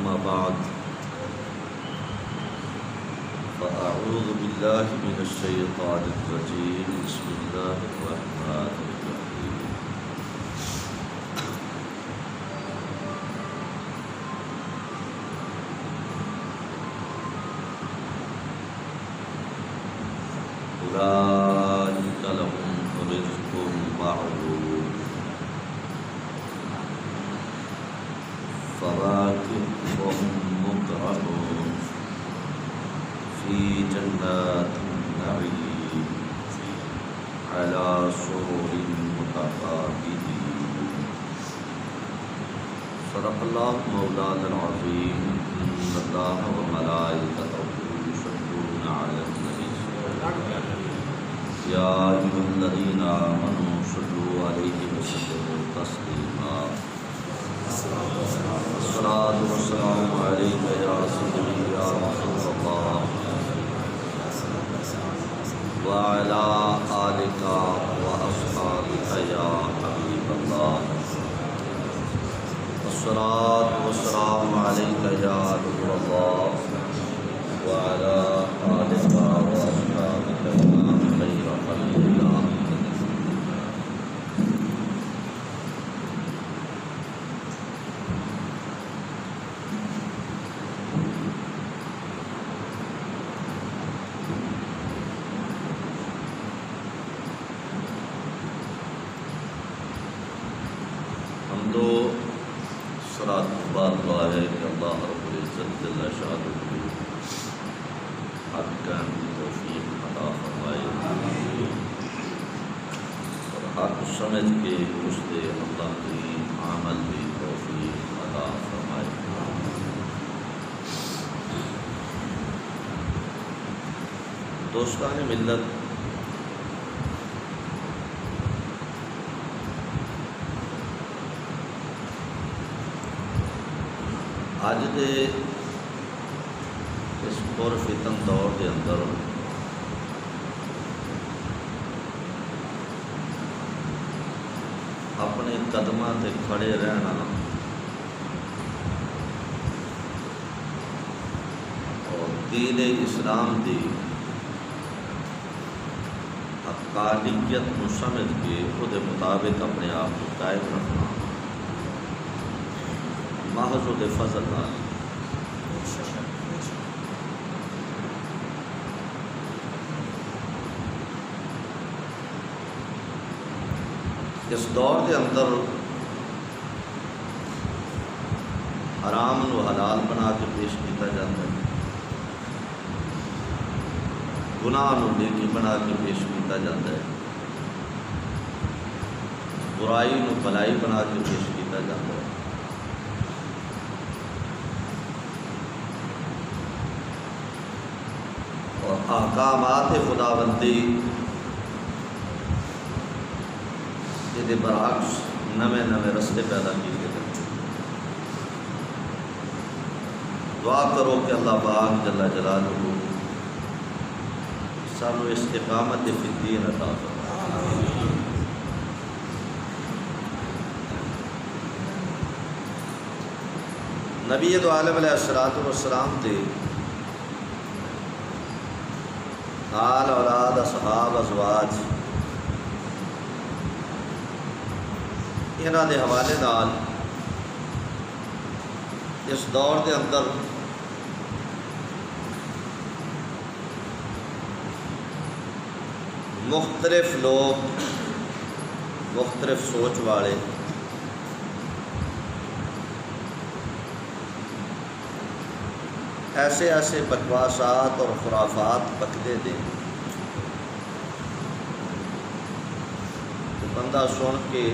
أما بعد فأعوذ بالله من الشيطان الرجيم بسم الله الرحمن الرحيم أولئك لهم رزق معلوم فواكه وهم مكرمون في جنات النعيم على سرر متقابلين صدق الله مولانا العظيم إن الله وملائكته يصلون على النبي يا أيها الذين آمنوا صلوا عليه وسلموا تسليما الصلاة والسلام عليك يا سيدي يا رسول الله وعلى آلك وأصحابك يا حبيب الله الصلاة والسلام عليك يا نور الله وعلى آلك وأصحابك يا خير خلق الله بات دعا ہے کہ اللہ رب العزت جل شانہ حق کہنے کی توفیق عطا فرمائے اور حق سمجھ کے اس سے اللہ کی عمل بھی توفیق عطا فرمائے۔ دوستان ملت، اج دے اس پر فتن دور کے اندر اپنے قدماں تے کھڑے رہنا اور دین اسلام دی حقانیت کو سمجھ کے خود مطابق اپنے آپ کو قائم رکھنا محض دے فضل نال اس دور دے اندر حرام و حلال بنا کے پیش کیا جاتا ہے، گناہ نو نیکی بنا کے پیش کیا جاتا ہے، برائی نو بھلائی بنا کے پیش کیا جاتا ہے، اور احکامات خداوندی یہ برعکس نویں نویں رستے پیدا کیے گئے۔ دعا کرو کہ اللہ پاک جل جلالہ سانو استقامت فی الدین عطا فرمائے۔ نبی دو عالم علیہ السلام تھے، آل اولاد اصحاب ازواج انہاں دے حوالے نال اس دور دے اندر مختلف لوگ، مختلف سوچ والے ایسے ایسے بکواسات اور خرافات بکتے دے کہ بندہ سن کے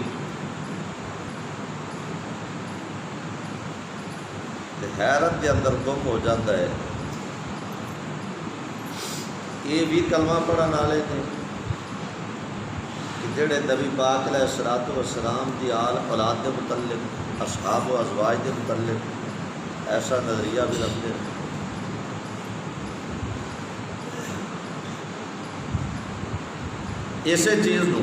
حیرت کے اندر گم ہو جاتا ہے۔ یہ بھی کلمہ پڑھن والے تھے کہ جڑے نبی پاک علیہ الصلوۃ والسلام دی آل اولاد کے متعلق، اصحاب و ازواج کے متعلق ایسا نظریہ بھی رکھتے ہیں۔ اسی چیز نو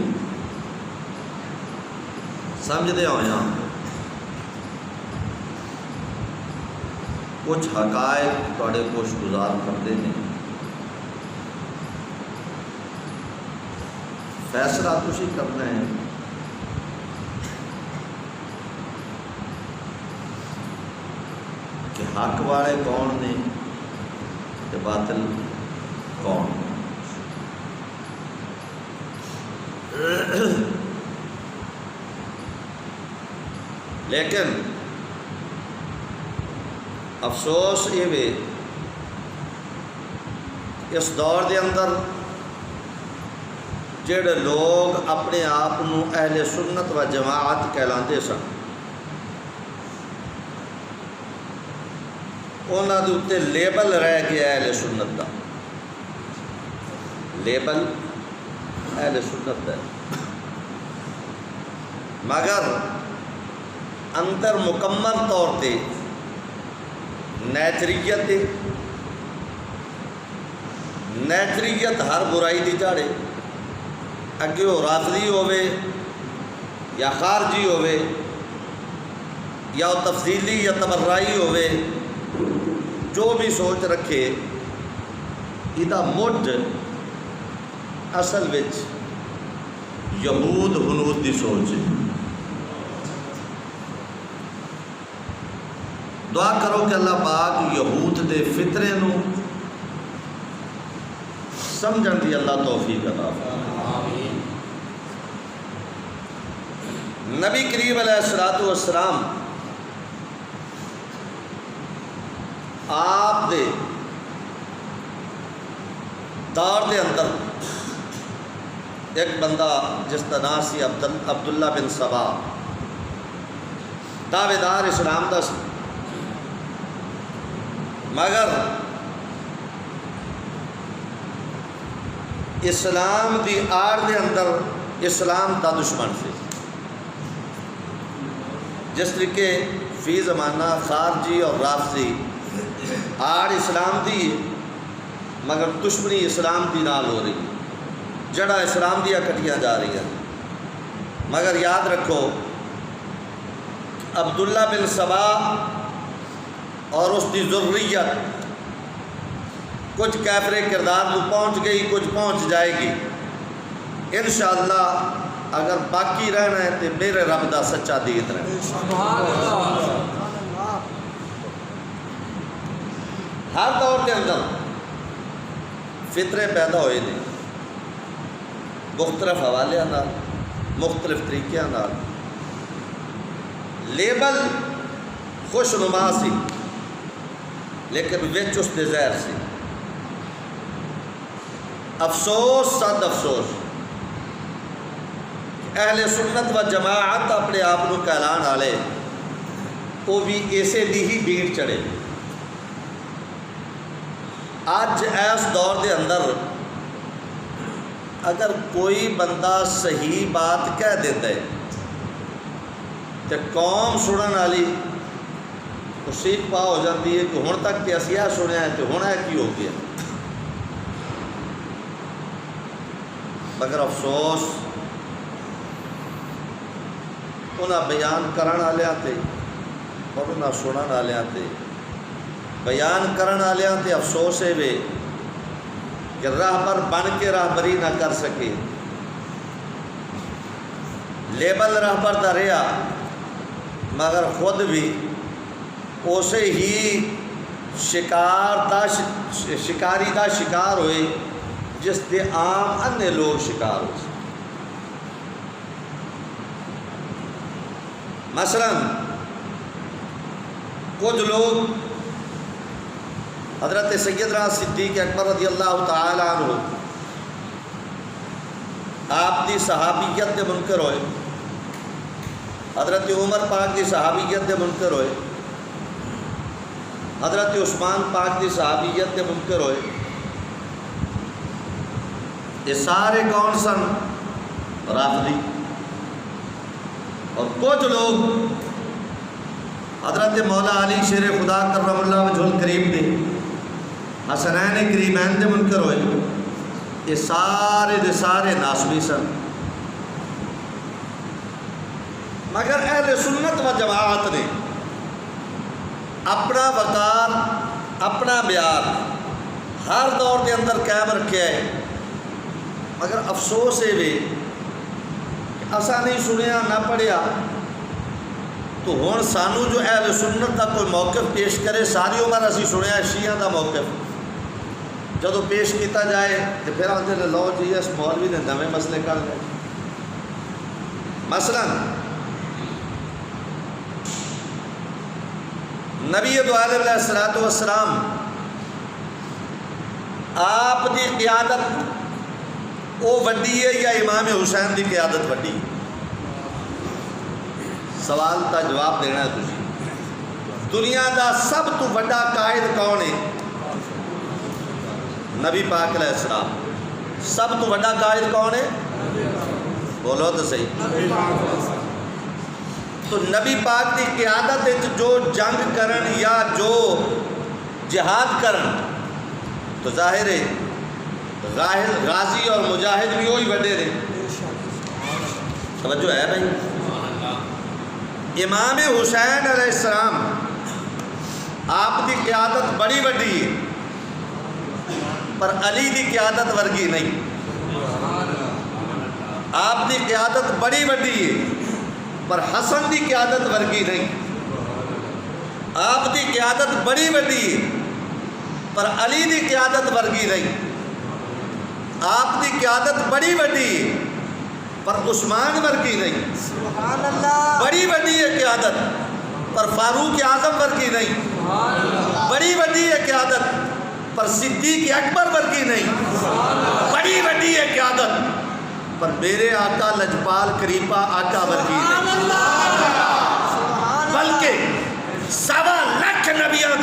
سمجھدے ہوئے کچھ حقائق تھوڑے کوش گزار کرتے ہیں، فیصلہ تسی کرنا ہے کہ حق والے کون نے کہ باطل کون. لیکن افسوس یہ بھی اس دور دے اندر جڑے لوگ اپنے آپ کو اہل سنت و جماعت کہلاندے سن، انہاں دے اُتے لیبل رہ گیا اہل سنت دا، لیبل اہل سنت ہے، مگر اندر مکمل طور تے نیچریت ہر برائی دی جاڑے، اگے وہ رافضی ہوئے یا خارجی ہوئے یا وہ تفضیلی یا تبرائی ہوئے، جو بھی سوچ رکھے ایدہ مڈ اصل وچ یہود ہنود دی سوچ ہے. دعا کرو کہ اللہ پاک یہود دے فطرے نو سمجھن دی اللہ توفیق عطا فرمائے. نبی کریم علیہ السلام آپ دے دور دے اندر ایک بندہ جس کا نام سی عبداللہ بن سبا، دعوے دار اسلام دا سی، مگر اسلام دی آڑ دے اندر اسلام دا دشمن سے. جس طریقے فی زمانہ خارجی اور رافضی آڑ اسلام دی مگر دشمنی اسلام دی نال ہو رہی، جڑا اسلام دیا کٹیاں جا رہی ہیں. مگر یاد رکھو عبداللہ بن سبا اور اس کی ذریت کچھ کیفر کردار کو پہنچ گئی، کچھ پہنچ جائے گی انشاءاللہ. اگر باقی رہنا ہے تو میرے رب دا سچا دین رہنا. ہر دور کے اندر فطرے پیدا ہوئے نے مختلف حوالے نال، مختلف طریقے نال. لیبل خوش نما سی لیکن وچ اس دے زہر سی. افسوس صد افسوس اہل سنت و جماعت اپنے آپ کو کہلان والے وہ بھی اسے دی ہی بھیڑ چڑھے. اج اس دور دے اندر اگر کوئی بندہ صحیح بات کہہ دیتا ہے تو قوم سنن والی سیکھ پا ہو جاتی ہے کہ ہن تک کہ اسی یہ سنیا ہے تو ہن کی ہو گیا. مگر افسوس انہاں بیان کرن والیاں تے اور انہاں سنن والیاں تے. بیان کرن والیاں تے افسوس ہے وے کہ راہبر بن کے راہبری نہ کر سکے، لیبل راہبر دا رہا مگر خود بھی اسے ہی شکاری دا شکار ہوئے جس دے عام انے لوگ شکار ہوئے. مثلا کچھ لوگ حضرت سیدنا صدیق اکبر رضی اللہ تعالی عنہ آپ دی صحابیت دے منکر ہوئے، حضرت عمر پاک دی صحابیت دے منکر ہوئے، حضرت عثمان پاک دی صحابیت دے منکر ہوئے. یہ سارے کون سن؟ رافضی. اور کچھ لوگ حضرت مولا علی شیر خدا کرم اللہ وجہ الکریم دے حسنین کریمین دے منکر ہوئے. یہ سارے دے سارے ناسبی سن. مگر اہل سنت و جماعت نے اپنا وقار اپنا معیار ہر دور کے اندر قائم رکھا ہے، مگر افسوس ہے وے کہ اسا نہیں سنیا نہ پڑھیا، تو ہن سانو جو اہل سنت کا کوئی موقف پیش کرے، ساری عمر اسی سنیا شیعہ کا موقف جدو پیش کیتا جائے تو پھر آتے ہیں لو جی اس مولوی نے نویں مسئلے کر لے۔ مثلا نبی دو عالم علیہ الصلوۃ والسلام آپ دی قیادت وہ وڈی ہے یا امام حسین دی قیادت وڈی؟ سوال کا جواب دینا ہے تسی۔ دنیا دا سب تو بڑا قائد کون ہے؟ نبی پاک علیہ السلام۔ سب تو بڑا قائد کون ہے؟ بولو تو صحیح۔ تو نبی پاک دی قیادت جو جنگ کرن یا جو جہاد کرن تو ظاہر ہے غازی اور مجاہد بھی وہی بڑے رہے۔ توجہ ہے بھائی؟ امام حسین علیہ السلام آپ دی قیادت بڑی وڈی ہے، پر علی دی قیادت ورگی نہیں۔ آپ دی قیادت بڑی وڈی ہے، پر حسن دی قیادت ورگی نہیں۔ آپ دی قیادت بڑی وڈی ہے، پر علی دی قیادت ورگی نہیں۔ آپ دی قیادت بڑی وڈی ہے، پر عثمان ورگی نہیں۔ سبحان اللہ۔ بڑی وڈی ہے قیادت، پر فاروق اعظم ورگی نہیں۔ بڑی وڈی ہے قیادت، پر صدیق اکبر ورگی نہیں۔ بڑی وڈی ہے قیادت، پر میرے آقا لجپال کریپا آقا ورگی نہیں۔ بلکہ سوا لکھ نبیاں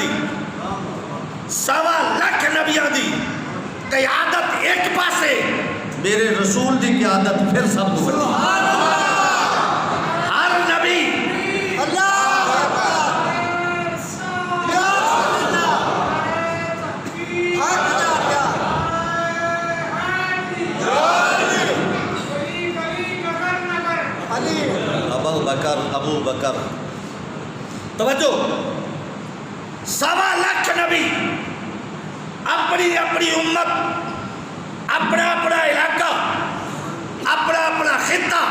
دی قیادت ایک پاسے، میرے رسول دی قیادت پھر سب تو بڑی۔ ہر نبی ابو بکر توجہ، سوا لکھ نبی اپنی اپنی امت، اپنا اپنا علاقہ، اپنا اپنا خطہ،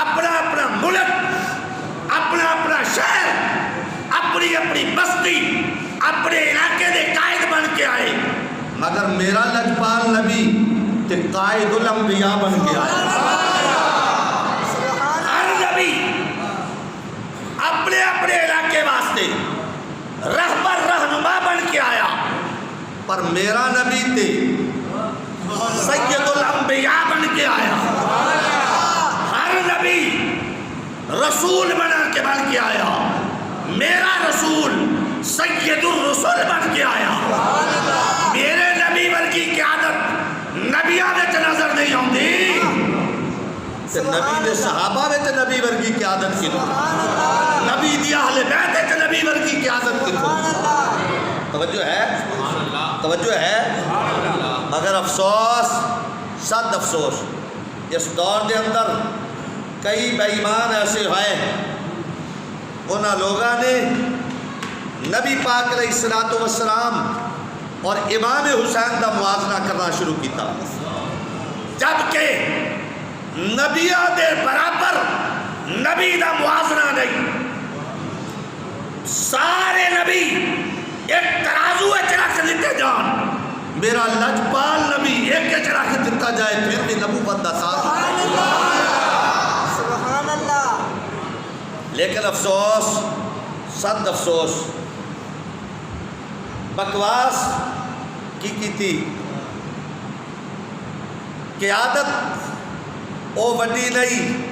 اپنا اپنا ملک، اپنا اپنا شہر، اپنی اپنی بستی، اپنے علاقے دے قائد بن کے آئے، مگر میرا لجپال نبی تے قائد الانبیاء بن کے آئے۔ ہر نبی اپنے اپنے علاقے واسطے رہبر رہنما بن کے آیا، پر میرا نبی تے سید الانبیاء بن کے آیا۔ ہر نبی رسول بن کے آیا، میرا رسول سید الرسول بن کے آیا۔ میرے نبی ورگی قیادت نبیاں وچ نظر نہیں آتی، نبی دے صحابہ وچ نبی ورگی قیادت کتوں، نبی دی اہل بیت وچ نبی ورگی قیادت کتوں۔ توجہ ہے؟ توجہ ہے؟ مگر افسوس، صد افسوس، اس دور دے اندر کئی بے ایمان ایسے ہوئے، انہاں لوگاں نے نبی پاک علیہ الصلوۃ والسلام اور امام حسین دا موازنہ کرنا شروع کیتا، جبکہ نبیاں دے برابر نبی دا موازنہ نہیں۔ سارے نبی ایک ترازو وچ رکھ دیتے جان، میرا لجپال نبی ایک وچ رکھ دیتا جائے پھر بھی نبوت دا ساتھ۔ سبحان اللہ۔ لیکن افسوس، صد افسوس، بکواس کی تھی، قیادت او وڈی نہیں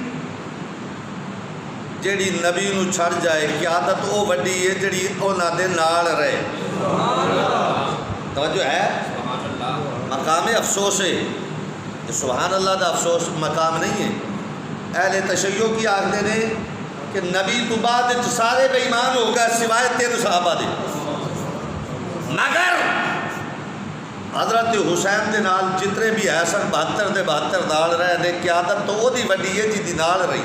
جیڑی نبی نو چھڑ جائے، قیادت او وڈی ہے جیڑی اونا دے نال رہے۔ توجہ ہے؟ مقام افسوس ہے، یہ سبحان اللہ دا افسوس مقام نہیں ہے۔ اہل تشیع کی آخر نے کہ نبی تو بعد سارے بے ایمان ہو گئے سوائے 3 صحابہ دے، مگر حضرت حسین دے نال جتنے بھی ہے سن 72 دے 72 نال رہے نے، قیادت تو وہ دی وڈی ہے جی دی نال رہی۔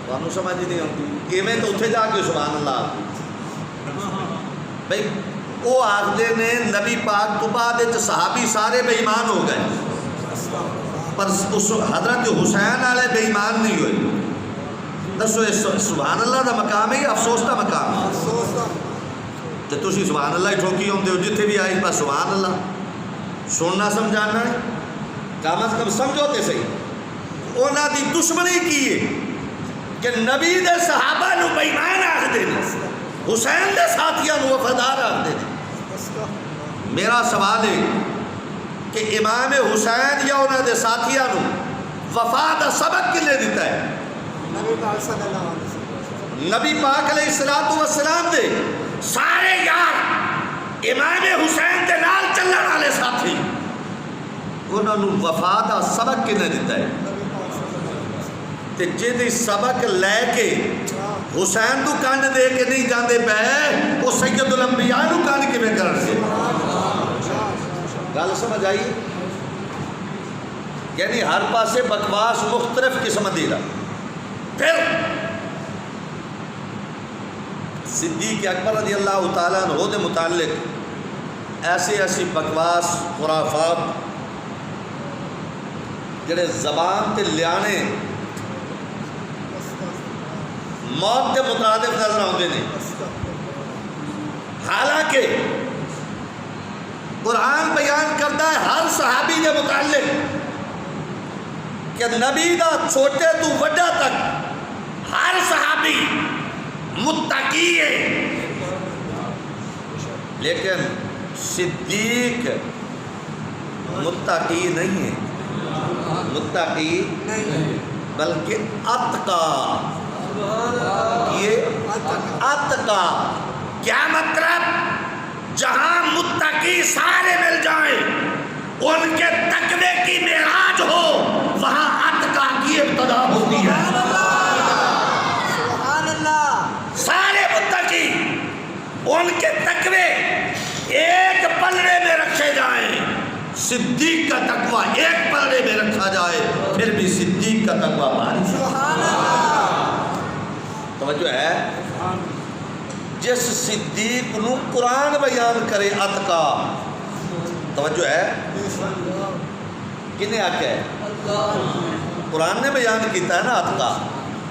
تمہیں سمجھ نہیں آتی ایویں تو اتنے جا کے سبحان اللہ بھائی وہ آخری نے نبی پاک تو بعد صحابی سارے بے ایمان ہو گئے پر اس حضرت حسین والے بے ایمان نہیں ہوئے دسو سبحان اللہ دا مقام ہے افسوس دا مقام ہے تو تسی سبحان اللہ ہی ٹھوکی ہوتے ہو جتنے بھی آئی بس سبحان اللہ سننا سمجھانا ہے کم از کم سمجھو تے صحیح انہاں دی دشمنی کی ہے کہ نبی دے صحابہ نو بے ایمان آخ دے حسین دے ساتھیاں نو وفادار آخ دے میرا سوال ہے کہ امام حسین یا انہاں دے ساتھیاں نو وفا دا سبق کنے دیتا ہے نبی پاک علیہ السلام دے سارے یار امام حسین دے نال چلن والے ساتھی انہاں نو وفا دا سبق کنے دیتا ہے تے جدی سبق لے کے حسین نو کانڈ دے کے نہیں جاندے پے وہ سید الانبیاء نو کانڈ کے میں کرن سے گل سمجھ آئی یعنی ہر پاسے بکواس مختلف قسم دی رہا پھر صدیق اکبر رضی اللہ تعالیٰ عنہ دے متعلق ایسی بکواس خرافات جڑے زبان تے لیانے موت کے مترادف نظر آتے ہیں حالانکہ قرآن بیان کرتا ہے ہر صحابی کے متعلق کہ نبی دا چھوٹے تو وڈا تک ہر صحابی متقی ہے لیکن صدیق متقی نہیں ہے متقی بلکہ اتقا یہ اتقا کیا مطلب جہاں متقی سارے مل جائیں ان کے تقوی کی معراج ہو وہاں اتقا کی ابتدا ہوتی ہے سبحان اللہ سارے متقی ان کے تقوی ایک پلڑے میں رکھے جائیں صدیق کا تقوی ایک پلڑے میں رکھا جائے پھر بھی صدیق کا تقوی بھاری سبحان اللہ توجہ ہے جس صدیق نو قرآن بیان کرے اتقا توجہ ہے کنے آکے ہے قرآن نے بیان کیتا ہے نا اتقا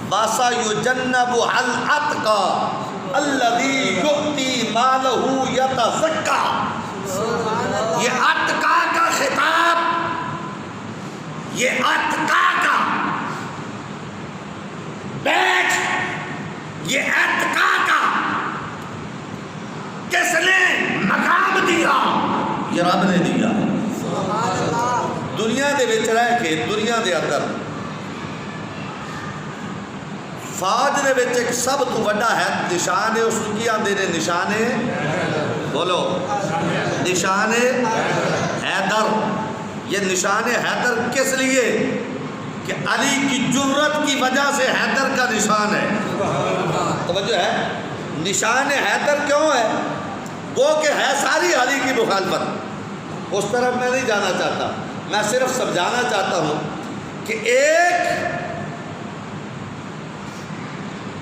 باسا یجنب الاتقا الذی یؤتی مالہ یتزکا یہ اتقا کا خطاب یہ اتقا کا بیچ یہ اتقا کا کس نے مقام دیا یہ رب نے دیا سبحان اللہ دنیا دے وچ رہ کے دنیا دے اندر فوج دے وچ ایک سب تو بڑا ہے نشان ہے اس کی آندے نے نشان بولو نشان حیدر یہ نشان حیدر کس لیے کہ علی کی جرت کی وجہ سے حیدر کا نشان ہے توجہ ہے نشان حیدر کیوں ہے وہ کہ ہے ساری علی کی مخالفت اس طرف میں نہیں جانا چاہتا میں صرف سمجھانا چاہتا ہوں کہ ایک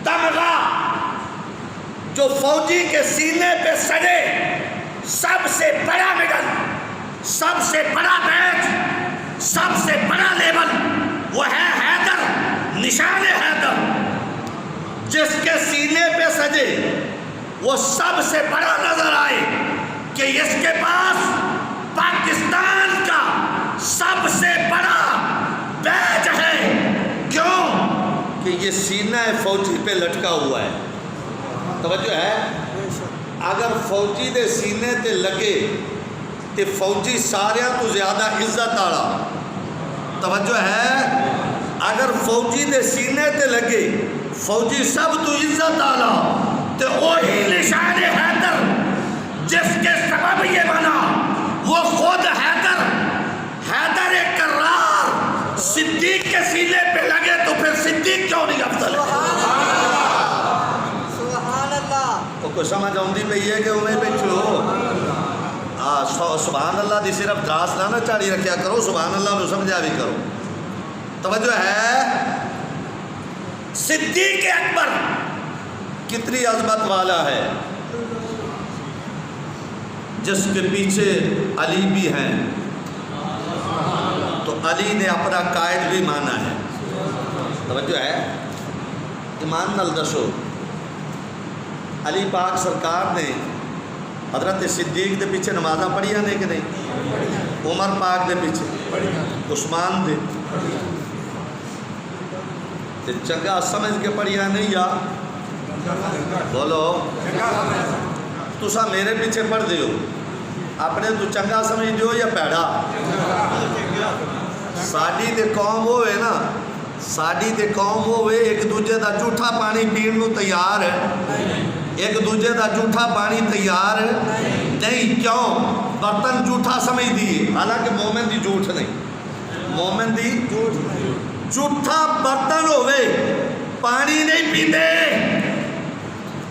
تمغہ جو فوجی کے سینے پہ سجے سب سے بڑا میڈل سب سے بڑا بیچ سب سے بڑا لیبل وہ ہے حیدر نشان حیدر جس کے سینے پہ سجے وہ سب سے بڑا نظر آئے کہ اس کے پاس پاکستان کا سب سے بڑا بیج ہے کیوں کہ یہ سینہ فوجی پہ لٹکا ہوا ہے توجہ ہے اگر فوجی دے سینے تے لگے تے فوجی ساریاں تو زیادہ عزت آڑا توجہ ہے اگر فوجی دے سینے تے لگے فوجی سب تو عزت آڑا تے وہی نشان حیدر جس کے سبب یہ بنا وہ خود حیدر کرار صدیق کے سینے پہ لگے تو پھر صدیق کیوں نہیں افضل ہے سبحان اللہ تو کوئی سمجھ آؤں دی پہ یہ کہ انہیں پہ چھو سبحان اللہ دی صرف دراس لانا چاڑی رکھیا کرو سبحان اللہ میں سمجھا بھی کرو توجہ ہے صدیق اکبر کتنی عظمت والا ہے، جس کے پیچھے علی بھی ہیں، تو علی نے اپنا قائد بھی مانا ہے۔ توجہ ہے، ایمان نال دسو، علی پاک سرکار نے حضرت صدیق دے پیچھے نمازاں پڑھیاں نے کہ نہیں؟ عمر پاک دے پیچھے، عثمان دے تے چنگا سمجھ کے پڑھیاں نہیں یا بولو تسا میرے پیچھے پڑھ دیو اپنے تو چنگا سمجھ دیو یا پیڑا؟ ساڈی تے قوم ہوئے نا، ساڈی تے قوم ہوئے ایک دوجے دا جھوٹا پانی پین نو تیار ہے، ایک دوجے دا جھوٹا پانی تیار نہیں، کیوں؟ برتن جھوٹا سمجھ دیئے، حالانکہ مومن دی جھوٹ نہیں، مومن دی جھوٹا برتن ہوئے پانی نہیں پیندے،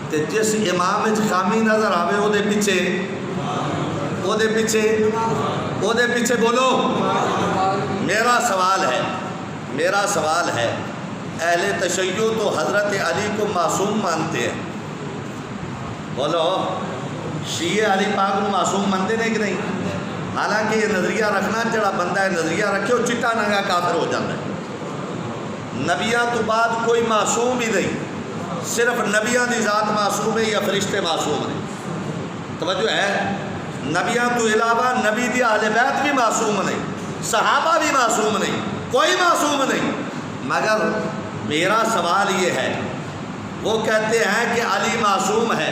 تے جس امام وچ خامی نظر آوے او دے پیچھے بولو۔ میرا سوال ہے اہل تشیع تو حضرت علی کو معصوم مانتے ہیں، بولو شیعہ علی پاک کو معصوم مانتے نہیں کہ نہیں؟ حالانکہ یہ نظریہ رکھنا، جڑا بندہ ہے نظریہ رکھے وہ چٹا ننگا کافر ہو جاتا ہے۔ نبیاں تو بعد کوئی معصوم ہی نہیں، صرف نبیاں دی ذات معصوم ہے یا فرشتے معصوم ہیں؟ توجہ ہے، نبیاں تو علاوہ نبی دی اہل بیت بھی معصوم نہیں، صحابہ بھی معصوم نہیں، کوئی معصوم نہیں۔ مگر میرا سوال یہ ہے، وہ کہتے ہیں کہ علی معصوم ہے،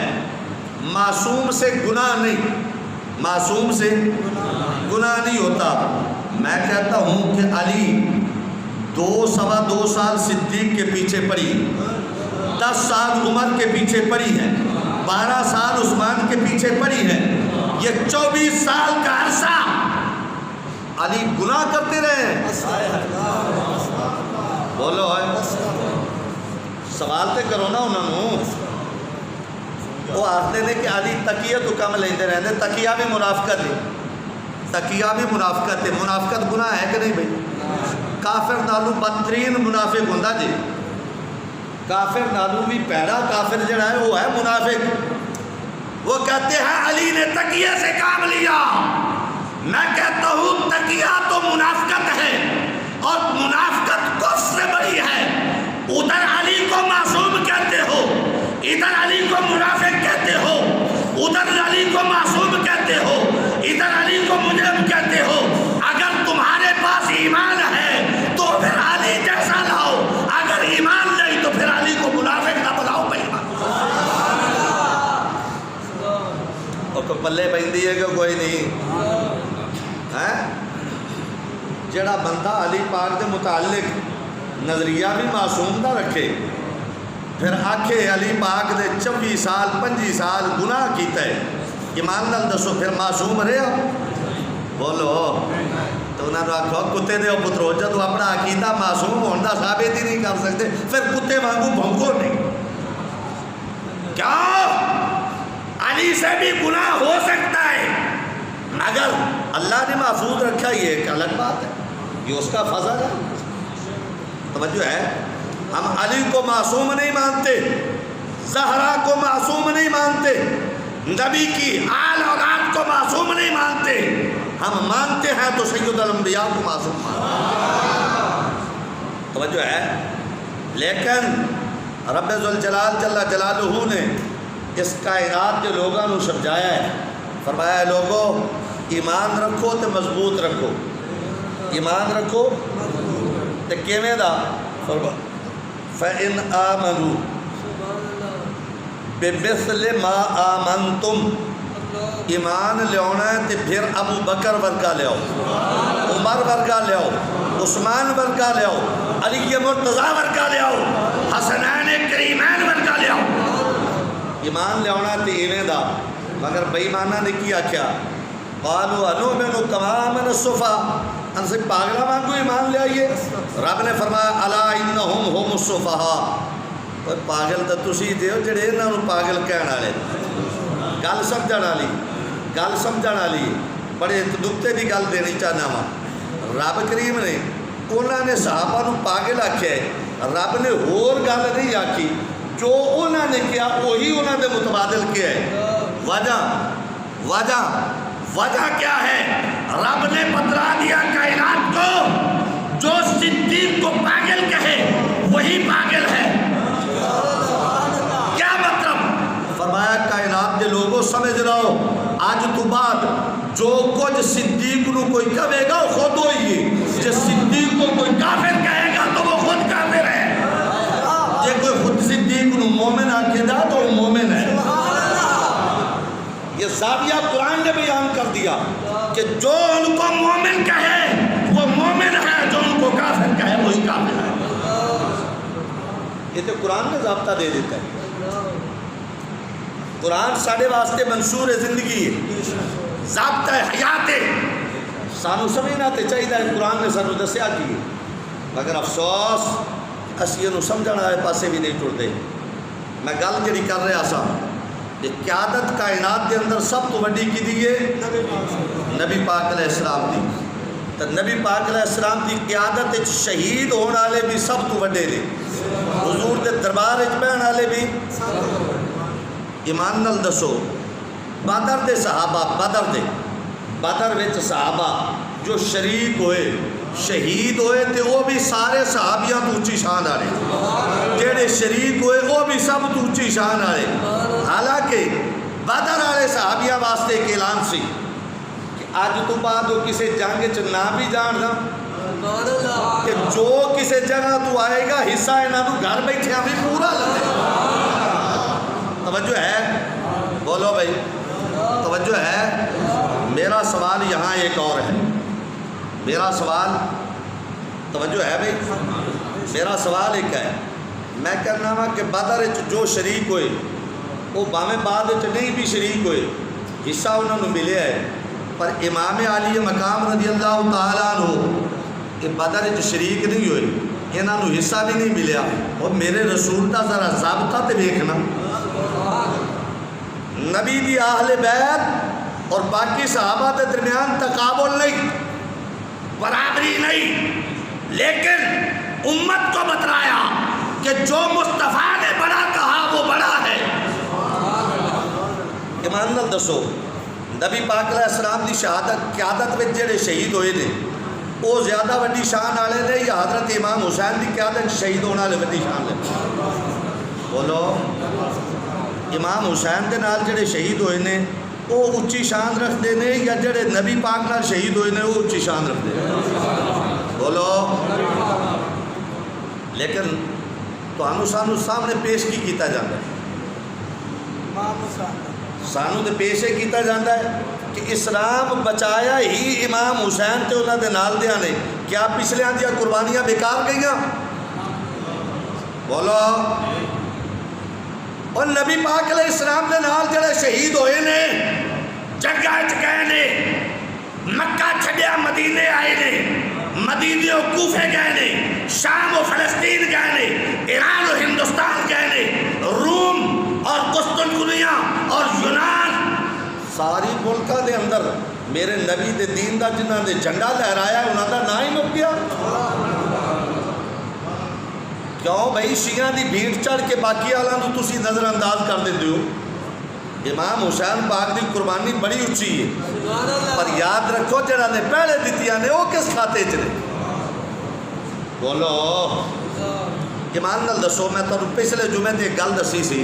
معصوم سے گناہ نہیں، معصوم سے گناہ نہیں ہوتا۔ میں کہتا ہوں کہ علی 2 سال صدیق کے پیچھے پڑی، 10 سال عمر کے پیچھے پڑی ہے، 12 سال عثمان کے پیچھے پڑی ہے، یہ 24 سال کا عرصہ علی گناہ کرتے رہے ہیں؟ بولو سوال تے کرو نا انہوں نے۔ وہ آختے ہیں کہ علی تقیہ تو کم لیندے رہتے، تقیہ بھی منافقت ہے، تقیہ بھی منافقت ہے۔ منافقت گناہ ہے کہ نہیں بھائی؟ کافر نالو بدترین منافق ہوندہ جی، کافر نالو بھی پیڑا کافر جڑا ہے وہ ہے منافق۔ وہ کہتے ہیں علی نے تقیہ سے کام لیا، میں کہتا ہوں تقیہ تو منافقت ہے، اور منافقت کفر سے بڑی ہے۔ ادھر علی کو معصوم کہتے ہو، ادھر علی کو منافق کہتے ہو، ادھر علی کو معصوم کہتے ہو، ادھر علی کو مجرم کہتے ہو۔ اگر تمہارے پاس ایمان ہے تو پھر علی جیسا لاؤ، اگر ایمان نہیں تو پھر علی کو منافق نہ بلاؤ بھائی۔ اور پلے پہندی ہے کہ کوئی نہیں ہے؟ جڑا بندہ علی پاک کے متعلق نظریہ بھی معصوم نہ رکھے، پھر آکھے علی پاک نے 24 سال 25 سال گناہ کیتا ہے، ایمان نال دسو پھر معصوم رہے؟ بولو تو انہوں نے آکھو کتے دے پترو جدو اپنا عقیدہ معصوم ہونے کا ثابت ہی نہیں کر سکتے، پھر کتے وانگو بھونکو نہیں۔ کیا علی سے بھی گناہ ہو سکتا ہے، مگر اللہ نے محفوظ رکھا، یہ ایک الگ بات ہے، یہ اس کا فضل ہے۔ توجہ ہے، ہم علی کو معصوم نہیں مانتے، زہرا کو معصوم نہیں مانتے، نبی کی آل اولاد کو معصوم نہیں مانتے، ہم مانتے ہیں تو سید الانبیاء کو معصوم مانتے۔ توجہ ہے، لیکن رب ذوالجلال جل جلالہ نے اس کائنات کے لوگوں نے سمجھایا ہے، فرمایا ہے لوگوں ایمان رکھو تے مضبوط رکھو، ایمان رکھو تے کیویں دا؟ فَإِنْ آمَنُوا بِمِثْلِ مَا آمَنْتُمْ، ایمان لیاؤنا ہے تے پھر ابو بکر ورگا لیاؤ، عمر ورگا لیاؤ، عثمان ورگا لیاؤ، علی مرتضیٰ ورگا لیاؤ، حسنین کریمین ورگا لیاؤ۔ ایمان لیاؤنا تے ایویں دا، مگر بے ایمانہ نے کیا کیا؟ قالوا انؤمن کما آمن السفہاء، ان سے پاگلا مانگو ایمان لے آئیے۔ رب نے فرمایا الا انہم ہم السفہاء، پاگل تو تسی دیو جڑے انہاں نوں پاگل کہن والے، گل سمجھن والی، گل سمجھن والی بڑے نقطے دی گل دینی چاہنا وا۔ رب کریم نے انہاں نے صحابہ نوں پاگل آکھیا ہے، رب نے ہور گل نہیں آکی، جو انہوں نے کیا وہی انہوں نے متبادل کیا ہے۔ وجہ کیا ہے؟ رب نے بتلا دیا کائنات کو، جو صدیق کو پاگل کہے وہی پاگل ہے۔ کیا مطلب؟ فرمایا کائنات کے لوگوں سمجھ رہو، آج تو بعد جو کچھ صدیق نو کوئی کہے گا وہ خود ہوئی، جس صدیق کو کوئی کافر کہے گا تو وہ خود کافر ہے، جے کوئی خود صدیق نو مومن آکے دا تو وہ مومن ہے۔ یہ زاویہ قرآن نے بیان کر دیا کہ جو ان کو مومن کہے وہ مومن ہے، جو ان کو کافر کہے وہی کافر ہے۔ یہ تو قرآن نے ضابطہ دے دیتا ہے۔ قرآن ساڑھے واسطے منصور زندگی ہے، ضابطہ حیات ہے، سانو سمجھنا تے چاہیے ہے، قرآن نے سانو دسیا کی، مگر افسوس اسی انہوں سمجھنا آئے پاسے بھی نہیں ٹوڑتے۔ میں گل جڑی کر رہا سا کہ قیادت کائنات کے اندر سب تو بڑی کی دیئے نبی پاک علیہ السلام دی، تو نبی پاک علیہ السلام دی قیادت شہید ہونے والے بھی سب تو بڑے نے، حضور دے دربار بہن والے بھی۔ ایمان نال دسو، بدر دے صحابہ، بدر وچ صحابہ جو شریک ہوئے شہید ہوئے تھے وہ بھی سارے صحابیاں تو اونچی شان آ رہے، جڑے شریک ہوئے وہ بھی سب تو اونچی شان آ رہے۔ حالانکہ بدر والے صحابیاں واسطے ایک اعلان سی کہ اج تو بعد وہ کسی جنگ چ نہ بھی جان دا کہ جو کسی جگہ تو آئے گا حصہ انہاں نوں گھر بیٹھے بھی پورا لگے۔ توجہ ہے؟ بولو بھائی توجہ ہے؟ میرا سوال یہاں ایک اور ہے، میرا سوال توجہ ہے بھائی، میرا سوال ایک ہے، میں کہنا وا کہ بدر جو شریک ہوئے وہ باویں بعد نہیں بھی شریک ہوئے، حصہ انہوں نے ملے ہے، پر امام علی مقام رضی اللہ تعالیٰ عنہ کہ بدر شریک نہیں ہوئے، انہوں نے حصہ بھی نہیں ملیا، اور میرے رسول کا ذرا ضابطہ تے دیکھنا، نبی دی اہل بیت اور باقی صحابہ کے درمیان تقابل نہیں، برابری نہیں، لیکن امت کو بتلایا کہ جو مصطفیٰ نے بڑا کہا وہ بڑا ہے۔ ایمان نال دسو، نبی پاک علیہ السلام دی شہادت قیادت میں جڑے شہید ہوئے نے وہ زیادہ وڈی شان والے نے یا حضرت امام حسین دی قیادت شہید ہونے والے وڈی شان نے؟ بولو، امام حسین کے نال جڑے شہید ہوئے نے وہ اچھی شان رکھتے ہیں یا جڑے نبی پاک نال شہید ہوئے نے وہ اچھی شان رکھتے ہیں؟ بولو۔ لیکن تو سانو سامنے پیش کی کیتا جاتا ہے، سانو تو پیش یہ کیتا جاتا ہے کہ اسلام بچایا ہی امام حسین تے انہوں دے نال دیاں نے، کیا پچھلیاں دیا قربانیاں بیکار گئیاں؟ بولو۔ اور نبی پاک علیہ السلام دے نال جڑے شہید ہوئے نے جگہ گئے نے، مکہ چھڈیا مدینے آئے نے، مدینے و کوفے گئے نے، شام و فلسطین گئے نے، ایران و ہندوستان گئے نے، روم اور قسطنطنیہ اور یونان، ساری ملکہ دے اندر میرے نبی دے دین دا جنہاں نے جھنڈا لہرایا ہے انہاں دا نا ہی مک گیا۔ کیوں بھائی شیعہ دی بھیڑ چڑھ کے باقی آلان تو تسی نظر انداز کر دیتے ہو؟ امام حسین پاک دی قربانی بڑی اچھی ہے، پر یاد رکھو جڑا نے پہلے دیتیاں نے وہ کس کھاتے چلے؟ بولو۔ ایمان نال دسو، میں تو پچھلے جمعے تے گل دسی سی،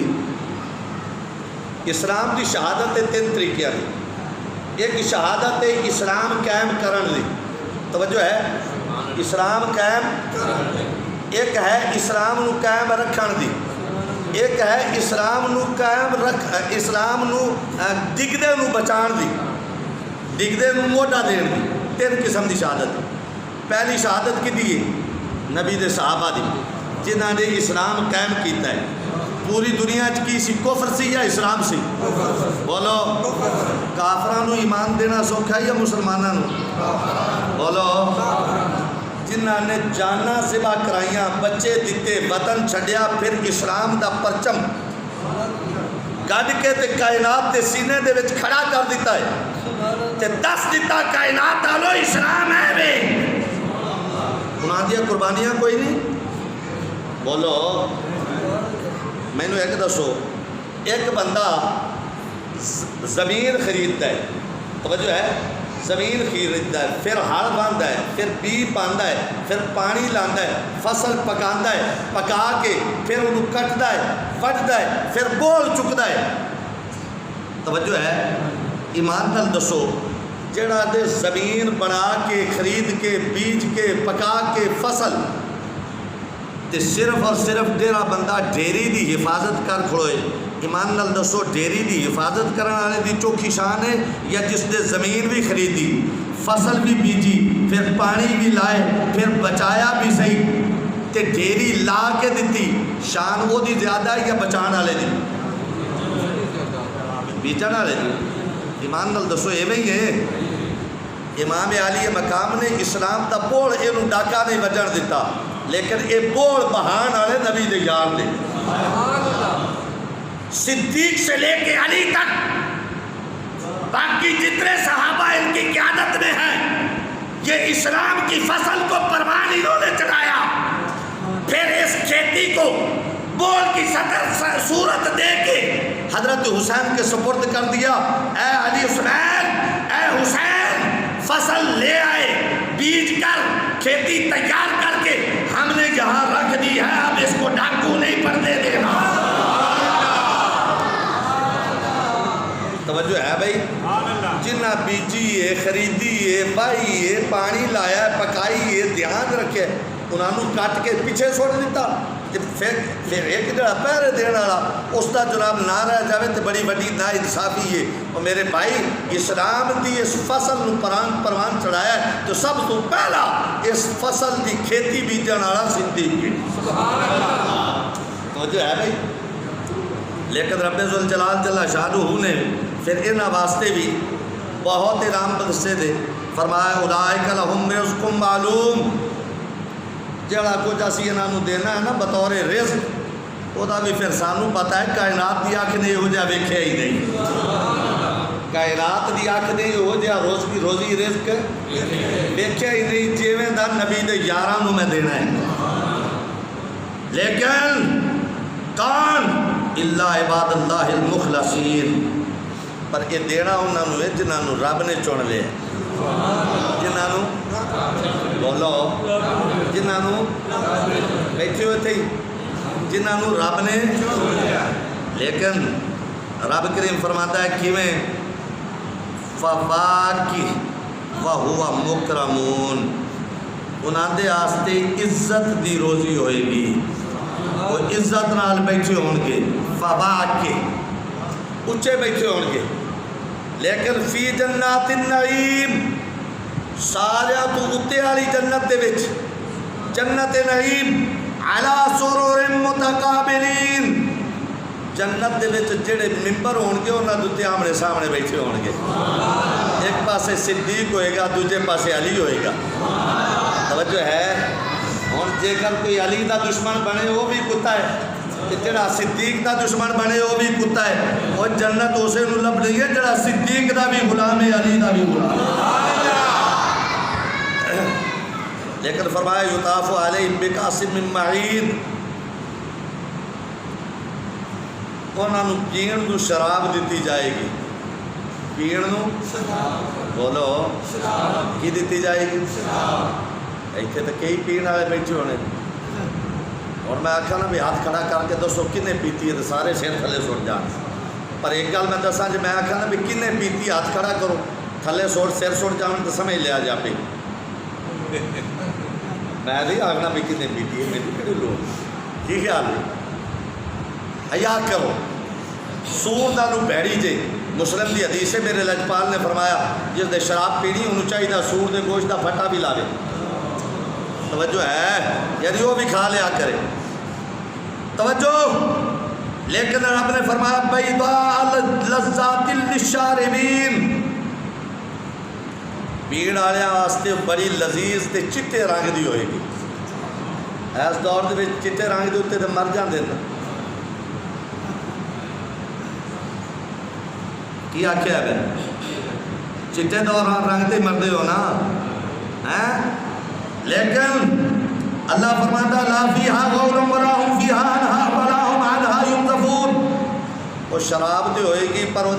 اسلام دی شہادت تے 3 طریقے ہیں۔ ایک شہادت اسلام قائم کرن دی، توجہ ہے، اسلام قائم، ایک ہے اسلام نو قائم رکھن دی، ایک ہے اسلام نو قائم رکھ، اسلام نو ڈگدے نو بچان دی، ڈگدے نو موٹا دین دی۔ 3 قسم دی شہادت۔ پہلی شہادت کی دی نبی دے صحابہ دی جنہاں نے اسلام قائم کیتا ہے۔ پوری دنیا کی سی کفر سی یا اسلام سی؟ بولو۔ کافراں نو ایمان دینا سوکھا ہے یا مسلماناں نو؟ بولو۔ جنہاں نے جانا ذبح کرائیاں، بچے دیتے، وطن چھڈیا، پھر اسلام دا پرچم گڈ کے تے کائنات دے سینے دے وچ کھڑا کر دیتا ہے تے دس دیتا کائنات آلو اسلام ہے بے۔ انہاں دیا قربانیاں کوئی نہیں، بولو مینو ایک دسو، ایک بندہ زمین خریدتا ہے، توجہ ہے، زمین خریدتا ہے، پھر ہل باندھتا ہے، پھر بی پاندا ہے، پھر پانی لاندا ہے، فصل پکاندا ہے، پکا کے پھر انہوں کٹدا ہے، وڈدا ہے، پھر بول چکدا ہے، توجہ ہے، ایمان نال دسو جڑا دے زمین بنا کے خرید کے بیج کے پکا کے فصل تے صرف اور صرف ڈیرا بندہ ڈیری دی حفاظت کر کھڑوئے، ایمان نال دسو ڈیری دی حفاظت کرنے والے دی چوکھی شان ہے یا جس نے زمین بھی خریدی، فصل بھی بیجی، پھر پانی بھی لائے، پھر بچایا بھی صحیح تے ڈیری لا کے دیتی، شان وہ دی زیادہ ہے یا بچان والے دی؟ بیجن والے دی؟ ایمان نال دسو ایویں ہی ہے۔ امام علی مقام نے اسلام دا بول اینوں ڈاکا نہیں بجن دیتا، لیکن اے بول بہان والے نبی دے یار نے، صدیق سے لے کے علی تک باقی جتنے صحابہ ان کی قیادت میں ہیں، یہ اسلام کی فصل کو پروان انہوں نے چڑھایا، پھر اس کھیتی کو بول کی صورت دے کے حضرت حسین کے سپرد کر دیا، اے علی حسین، اے حسین فصل لے آئے، بیج کر کھیتی تیار کر کے ہم نے یہاں رکھ دی ہے، اب اس کو ڈاکو نہیں پڑنے دینا۔ توجہ ہے بھائی، جنہ بیجی ہے، خریدی ہے، بائی ہے، پانی لایا ہے، پکائی ہے، دھیان رکھے، انہوں نے کٹ کے پیچھے چھوڑ دیتا، پھر ایک جڑا پہرے دینا والا اس کا جناب نہ رہ جاوے تو بڑی بڑی نا انصافی ہے۔ اور میرے بھائی اسلام دی اس فصل نو پروان چڑھایا ہے تو سب تو پہلا اس فصل دی کھیتی بیجن والا صدیق ہے۔ توجہ ہے بھائی، لیکن رب ذوالجلال جل شانہ نے پھر انہاں واسطے بھی بہت انعام بدسے دے، فرمایا اولئک لہم رزق معلوم، جڑا کچھ اسی انہوں دینا ہے نا بطور رزق، وہ بھی پھر سانو پتہ ہے کائنات دی آنکھ نے یہو جہا ویکھیا ہی نہیں، کائنات دی آنکھ نے یہو جہا روزی رزق ویکھیا ہی نہیں، جیویں دا نبی دے یاراں نوں میں دینا ہے، لیکن کون الا عباد اللہ المخلصین، پر یہ دینا انہوں نے جنہوں رب نے چن لیا، جنہوں بولو جنہوں بیٹھے ہوئے تھے جنہوں رب نے، لیکن رب کریم فرماتا ہے کیویں فواکی وہو مکرمون، انہاں دے آستے عزت دی روزی ہوئے گی، وہ عزت نال بیٹھے ہون گے، فواکی اچھے بیٹھے ہون گے، لیکن فی جنات النعیم سارے تو اتے والی جنت دے وچ، جنت نعیم علی سرور متقابلین، جنت دے وچ جڑے ممبر ہون گے انہاں دے آمنے سامنے بیٹھے ہون گے، ایک پاسے صدیق ہوئے گا، دوسرے پاسے علی ہوئے گا، توجہ ہے، ہن جے کر کوئی علی دا دشمن بنے وہ بھی کتا ہے، جڑا صدیق دا دشمن بنے وہ بھی کتا ہے، اور جنت اسے نو لب رہی ہے جڑا صدیق دا بھی غلام ہے، علی دا بھی غلام ہے۔ لیکن فرمایا یطاف علیہم بکأس من معین، انہوں نے پین نو شراب دیتی جائے گی، پین نو بولو کی دیتی جائے گی، ایتھے تو کئی پین والے بیٹھے ہونے، اور میں آکھا نا بھی ہاتھ کھڑا کر کے دسو کنے پیتی ہے تو سارے سر تھلے سٹ جان، پر ایک گل میں دساں جی میں آکھا نا بھی کنے پیتی ہاتھ کھڑا کرو، تھلے سٹ سر سٹ جان تو سمجھ لیا جا پی، میں نہیں آگنا بھی کنے پیتی ہے، میری کڑی لوگ کی خیال ہے، حیا کرو، سور دا نو بھیڑی جے، مسلم دی حدیث ہے میرے لجپال نے فرمایا جس دے شراب پینی انہوں چاہیے سور دے گوشت دا پھٹا بھی لاوے، توجہ ہے، یعنی وہ بھی کھا لیا کرے، توجہ، لیکن رب نے فرمایا بیضاء لذات للشاربین، پیڑ والے واسطے بڑی لذیذ تے چٹے رنگ دی ہوئے گی، اس دور دے وچ چٹے رنگ دے اوتے تے مر جاندے نے، کی آکھیا ہے چٹے دور رنگ تے مردے ہو نا، لیکن اللہ فرماتا لا فیہا غول ولا هم فیہا انہار ولا هم عنہا ینزفون. وہ شراب تو ہوئے گی پر وہ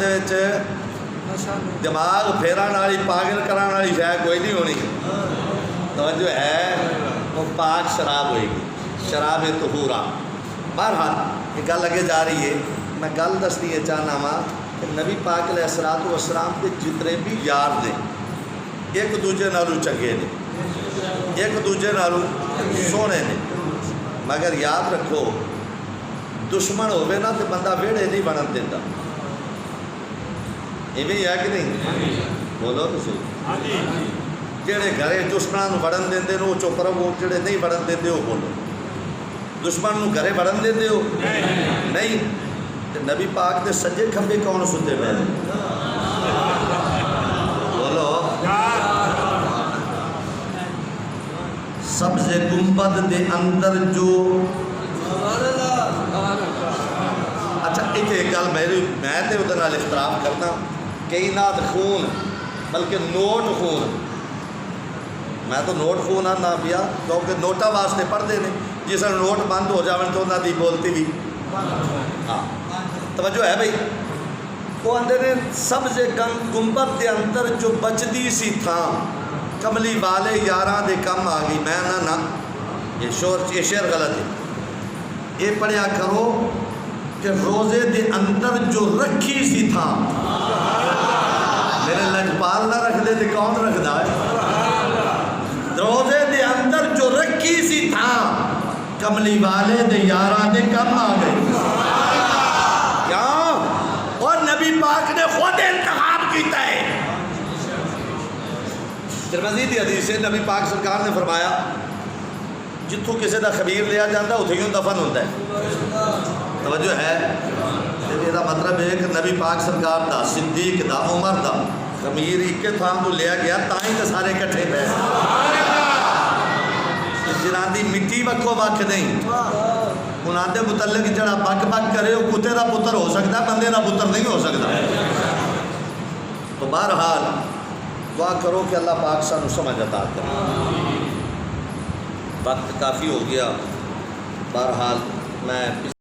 دماغ پھیران والی پاگل کران والی شے کوئی نہیں ہونی. توجہ ہے وہ پاک شراب ہوئے گی، شراب طہورا. بہرحال یہ گل اگے جا رہی ہے. میں گل دسنی ہے چاہنا وا کہ نبی پاک علیہ الصلوۃ والسلام کے جتنے بھی یار نے ایک دوجے نالوں چنگے نے، ایک دوجے نالوں سونے نے. مگر یاد رکھو دشمن ہوئے نا تو بندہ ویڑے نہیں بنن دیتا. ایویں ہے کہ نہیں؟ بولو تسی. جہے گھرے دشمنوں وڑن دے وہ چپ رہو، جہے نہیں وڑن دے وہ بولو. دشمن گھرے وڑن دے ہو نہیں. نبی پاک دے سجے کھمبے کون ستے پے؟ بولو. سبز گنبد دے اندر جو اچھا ایک گل میں تے وہ اختلاف کرنا کئی نات خون بلکہ نوٹ خون. میں تو نوٹ خون آنا پیا کیونکہ نوٹاں واسطے پڑھتے ہیں. جس نوٹ بند ہو جاون تو انہوں دی بولتی بھی ہاں توجہ ہے بھائی. وہ آندے نے سبز گنبد دے اندر جو بچدی سی تھاں کملی والے یاراں دے کم آ گئی. میں نہ یہ شعر غلط ہے. یہ پڑھیا کرو کہ روزے دے اندر جو رکھی سی تھاں. میرے لجپال نہ رکھ دے تو کون رکھدا ہے؟ روزے دے اندر جو رکھی سی تھاں کملی والے دے یاراں دے کم آ گئی. کیوں؟ اور نبی پاک نے خود انتخاب کیتا ہے. ترمذی دی حدیث ہے نبی پاک سرکار نے فرمایا جتوں کسی دا خبیر لیا جاتا اتھے ہی دفن ہوتا ہے. توجہ ہے. یہ مطلب ہے کہ نبی پاک سرکار دا صدیق دا عمر دا خمیر ایک تھان تو لیا گیا تائیں تو سارے کٹھے پہ. جنہاں دی مٹی وکھو وکھ نہیں. انہاں دے متعلق جڑا بک بک کرے وہ کتے دا پتر ہو سکتا بندے دا پتر نہیں ہو سکتا. تو بہرحال دعا کرو کہ اللہ پاک سانو سمجھ عطا کرے. وقت کافی ہو گیا. بہرحال میں